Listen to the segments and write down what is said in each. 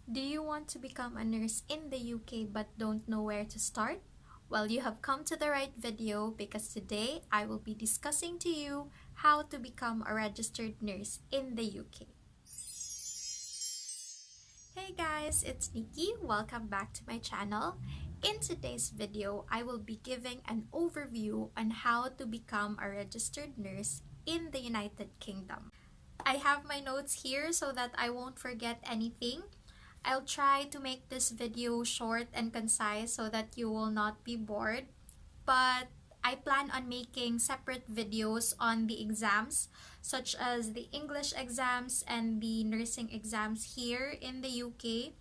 Do you want to become a nurse in the UK but don't know where to start? Well, you have come to the right video because today I will be discussing to you how to become a registered nurse in the UK. Hey guys, it's Nikki. Welcome back to my channel. In today's video, I will be giving an overview on how to become a registered nurse in the United Kingdom. I have my notes here so that I won't forget anything. I'll try to make this video short and concise so that you will not be bored, but I plan on making separate videos on the exams, such as the English exams and the nursing exams here in the UK,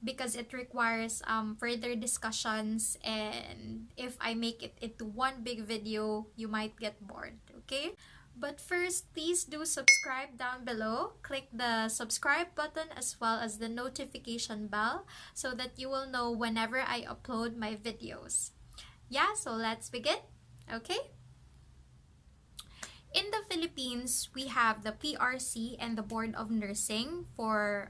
because it requires further discussions, and if I make it into one big video, you might get bored, okay? But first, please do subscribe down below. Click the subscribe button as well as the notification bell so that you will know whenever I upload my videos. Yeah, so let's begin, okay? In the Philippines, we have the PRC and the Board of Nursing for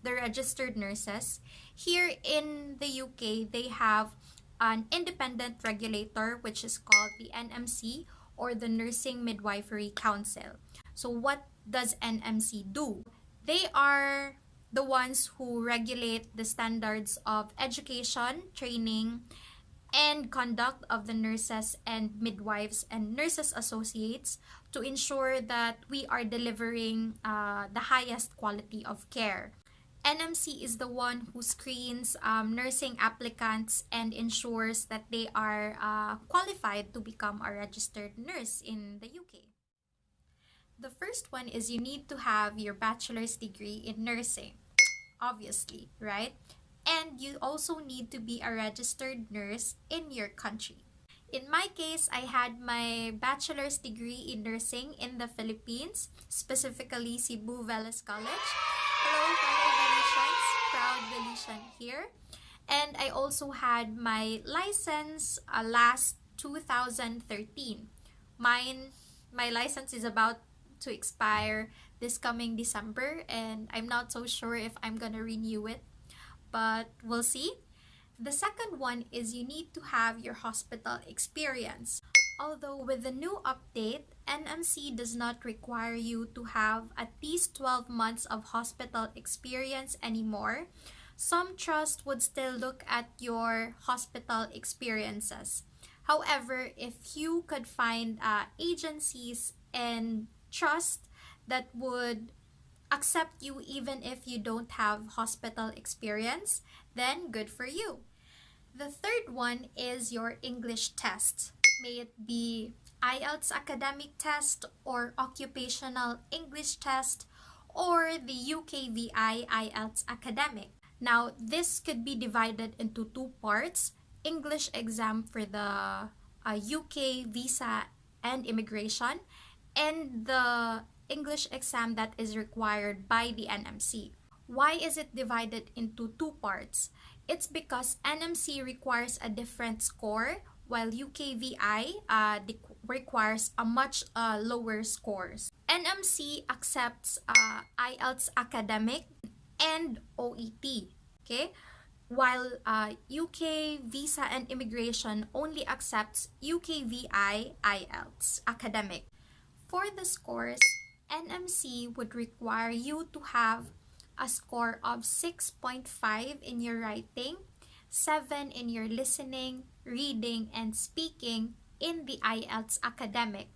the registered nurses. Here in the UK, they have an independent regulator, which is called the NMC, or the Nursing Midwifery Council. So what does NMC do? They are the ones who regulate the standards of education, training, and conduct of the nurses and midwives and nurses associates to ensure that we are delivering the highest quality of care. NMC is the one who screens nursing applicants and ensures that they are qualified to become a registered nurse in the UK. The first one is you need to have your bachelor's degree in nursing, obviously, right? And you also need to be a registered nurse in your country. In my case, I had my bachelor's degree in nursing in the Philippines, specifically Cebu Velas College. Hello, fellow Venetians, proud Venetian here. And I also had my license last 2013. My license is about to expire this coming December, and I'm not so sure if I'm gonna renew it, but we'll see. The second one is you need to have your hospital experience. Although with the new update, NMC does not require you to have at least 12 months of hospital experience anymore, some trust would still look at your hospital experiences. However, if you could find agencies and trust that would accept you even if you don't have hospital experience, then good for you. The third one is your English test. May it be IELTS academic test or occupational English test or the UKVI IELTS academic. Now, this could be divided into two parts. English exam for the UK visa and immigration, and the English exam that is required by the NMC. Why is it divided into two parts? It's because NMC requires a different score while UKVI requires a much lower scores. NMC accepts IELTS academic and OET, okay? While UK visa and immigration only accepts UKVI IELTS academic. For the scores, NMC would require you to have a score of 6.5 in your writing, 7 in your listening, reading, and speaking in the IELTS academic.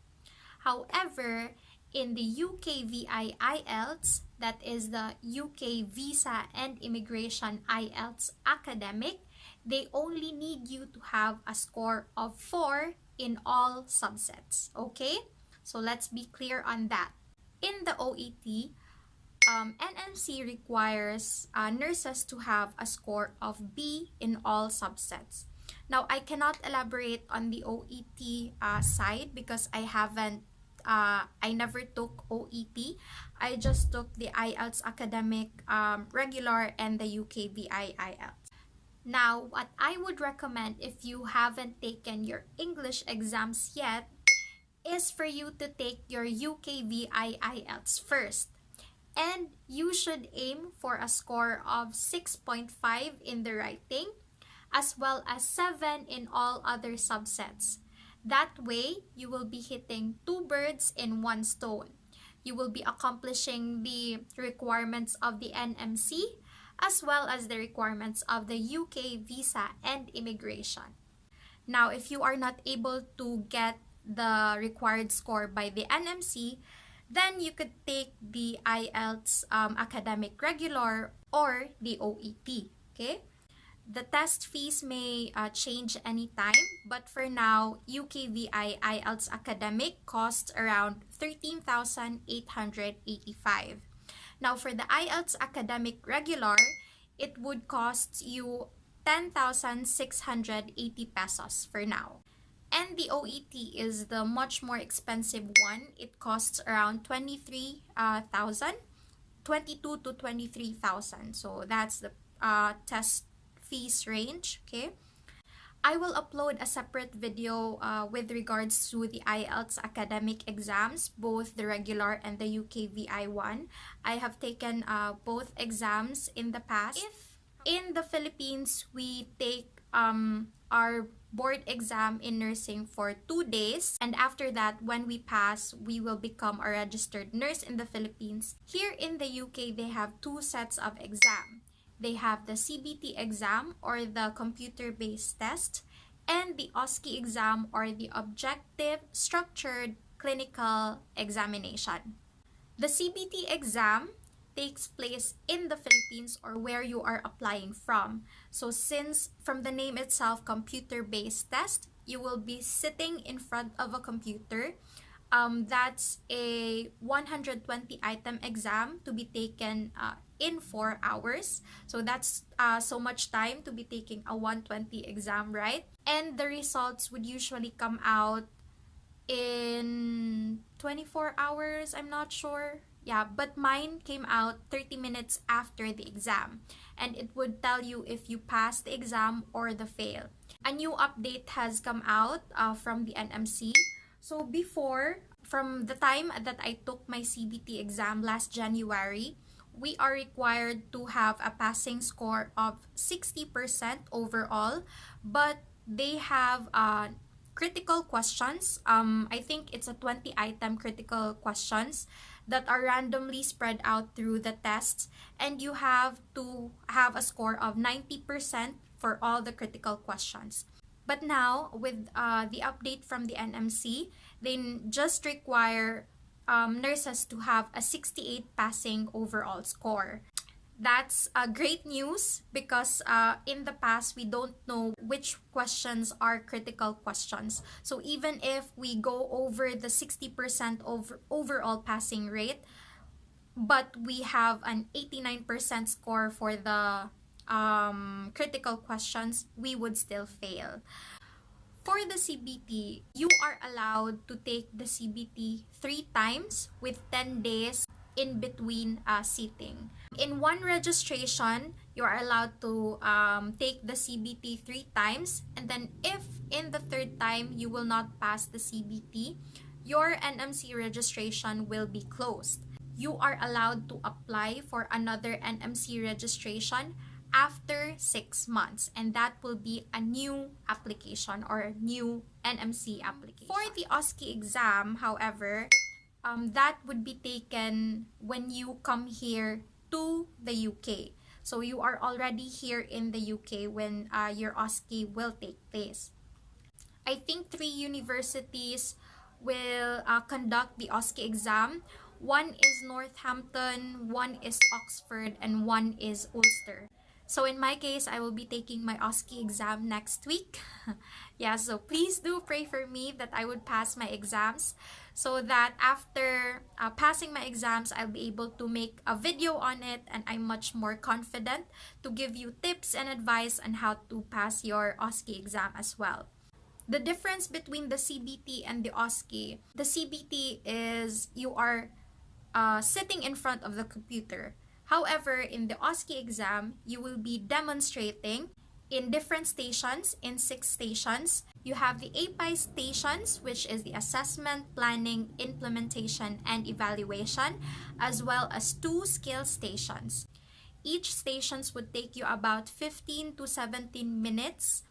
However, in the UKVI IELTS, that is the UK Visa and Immigration IELTS academic, they only need you to have a score of 4 in all subsets, okay? So let's be clear on that. In the OET, NMC requires nurses to have a score of B in all subsets. Now, I cannot elaborate on the OET side because I never took OET. I just took the IELTS academic, regular, and the UKVI IELTS. Now, what I would recommend if you haven't taken your English exams yet is for you to take your UKVI IELTS first. And you should aim for a score of 6.5 in the writing, as well as 7 in all other subsets. That way, you will be hitting two birds in one stone. You will be accomplishing the requirements of the NMC, as well as the requirements of the UK visa and immigration. Now, if you are not able to get the required score by the NMC, then you could take the IELTS Academic Regular or the OET. Okay? The test fees may change anytime, but for now, UKVI IELTS Academic costs around 13,885. Now, for the IELTS Academic Regular, it would cost you 10,680 pesos for now. And the OET is the much more expensive one. It costs around 23,000, 22 to 23,000. So that's the test fees range. Okay. I will upload a separate video with regards to the IELTS academic exams, both the regular and the UKVI one. I have taken both exams in the past. If in the Philippines, we take our board exam in nursing for 2 days, and after that, when we pass, we will become a registered nurse in the Philippines. Here in the UK, they have two sets of exam. They have the CBT exam, or the computer-based test, and the OSCE exam, or the objective structured clinical examination. The CBT exam takes place in the Philippines, or where you are applying from. So since from the name itself, computer-based test, you will be sitting in front of a computer. That's a 120 item exam to be taken in 4 hours. So that's so much time to be taking a 120 exam, right? And the results would usually come out in 24 hours, I'm not sure. Yeah, but mine came out 30 minutes after the exam, and it would tell you if you pass the exam or the fail. A new update has come out from the NMC. So before, from the time that I took my CBT exam last January, we are required to have a passing score of 60% overall, but they have critical questions. I think it's a 20 item critical questions that are randomly spread out through the tests, and you have to have a score of 90% for all the critical questions. But now, with the update from the NMC, they just require nurses to have a 68 passing overall score. That's great news, because in the past, we don't know which questions are critical questions. So even if we go over the 60% overall passing rate, but we have an 89% score for the critical questions, we would still fail. For the CBT, you are allowed to take the CBT 3 times with 10 days in between sitting. In one registration, you are allowed to take the CBT 3 times, and then if in the third time you will not pass the CBT, your NMC registration will be closed. You are allowed to apply for another NMC registration after 6 months, and that will be a new application or new NMC application. For the OSCE exam, however, that would be taken when you come here to the UK. So you are already here in the UK when your OSCE will take place. I think 3 universities will conduct the OSCE exam. One is Northampton, one is Oxford, and one is Ulster. So in my case, I will be taking my OSCE exam next week. Yeah, so please do pray for me that I would pass my exams, so that after passing my exams, I'll be able to make a video on it, and I'm much more confident to give you tips and advice on how to pass your OSCE exam as well. The difference between the CBT and the OSCE, the CBT is you are sitting in front of the computer. However, in the OSCE exam, you will be demonstrating in different stations, in 6 stations. You have the API stations, which is the assessment, planning, implementation, and evaluation, as well as 2 skill stations. Each stations would take you about 15 to 17 minutes,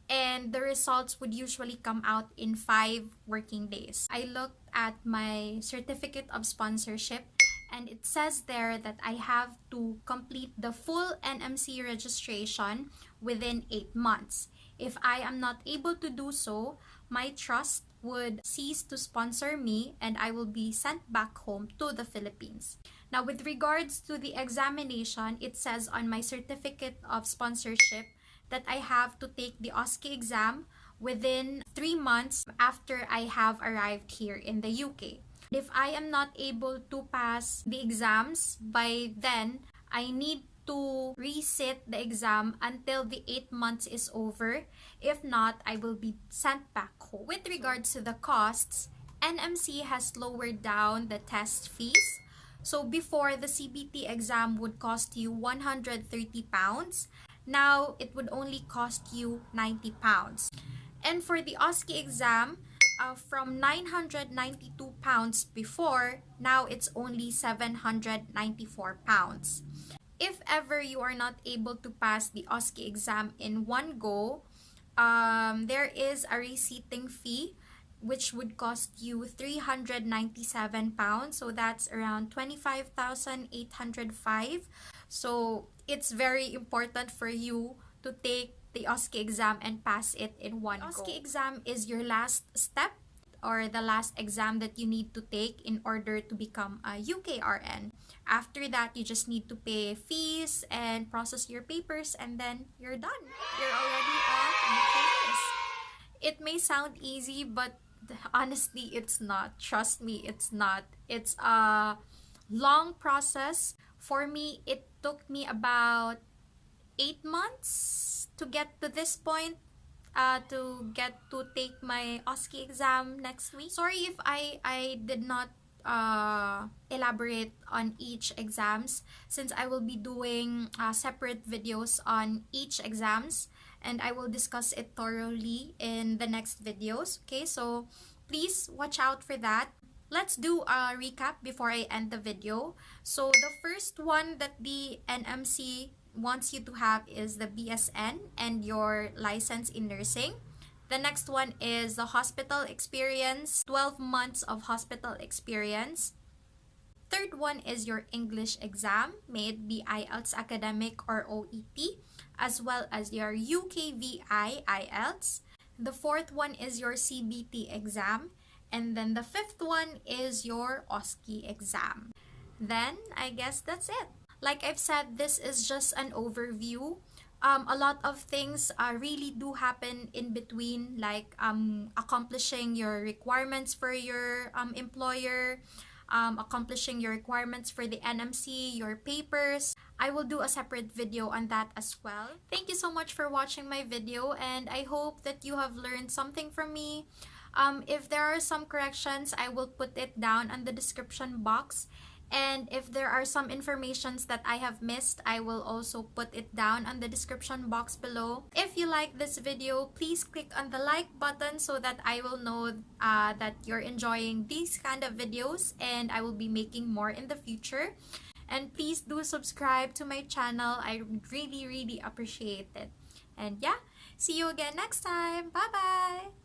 and the results would usually come out in 5 working days. I looked at my certificate of sponsorship, and it says there that I have to complete the full NMC registration within 8 months. If I am not able to do so, my trust would cease to sponsor me and I will be sent back home to the Philippines. Now, with regards to the examination, it says on my certificate of sponsorship that I have to take the OSCE exam within 3 months after I have arrived here in the UK. If I am not able to pass the exams by then, I need to resit the exam until the 8 months is over. If not, I will be sent back home. With regards to the costs, NMC has lowered down the test fees. So before, the CBT exam would cost you £130. Now, it would only cost you £90. And for the OSCE exam, from £992 before, now it's only £794. If ever you are not able to pass the OSCE exam in one go, there is a reseating fee which would cost you £397. So that's around 25,805. So it's very important for you to take the OSCE exam and pass it in one go. OSCE exam is your last step or the last exam that you need to take in order to become a UKRN. After that, you just need to pay fees and process your papers, and then you're done. You're already a UKRN. It may sound easy, but honestly, it's not. Trust me, it's not. It's a long process. For me, it took me about 8 months to get to this point, to get to take my OSCE exam next week. Sorry if I did not elaborate on each exams, since I will be doing separate videos on each exams, and I will discuss it thoroughly in the next videos. Okay, so please watch out for that. Let's do a recap before I end the video. So the first one that the NMC wants you to have is the BSN and your license in nursing. The next one is the hospital experience, 12 months of hospital experience. Third one is your English exam, may it be IELTS academic or OET, as well as your UKVI IELTS. The fourth one is your CBT exam. And then the fifth one is your OSCE exam. Then I guess that's it. Like I've said, this is just an overview. A lot of things really do happen in between, like accomplishing your requirements for your employer, accomplishing your requirements for the NMC, your papers. I will do a separate video on that as well. Thank you so much for watching my video, and I hope that you have learned something from me. If there are some corrections, I will put it down in the description box. And if there are some informations that I have missed, I will also put it down on the description box below. If you like this video, please click on the like button so that I will know that you're enjoying these kind of videos, and I will be making more in the future. And please do subscribe to my channel. I really appreciate it. And yeah, see you again next time. Bye-bye!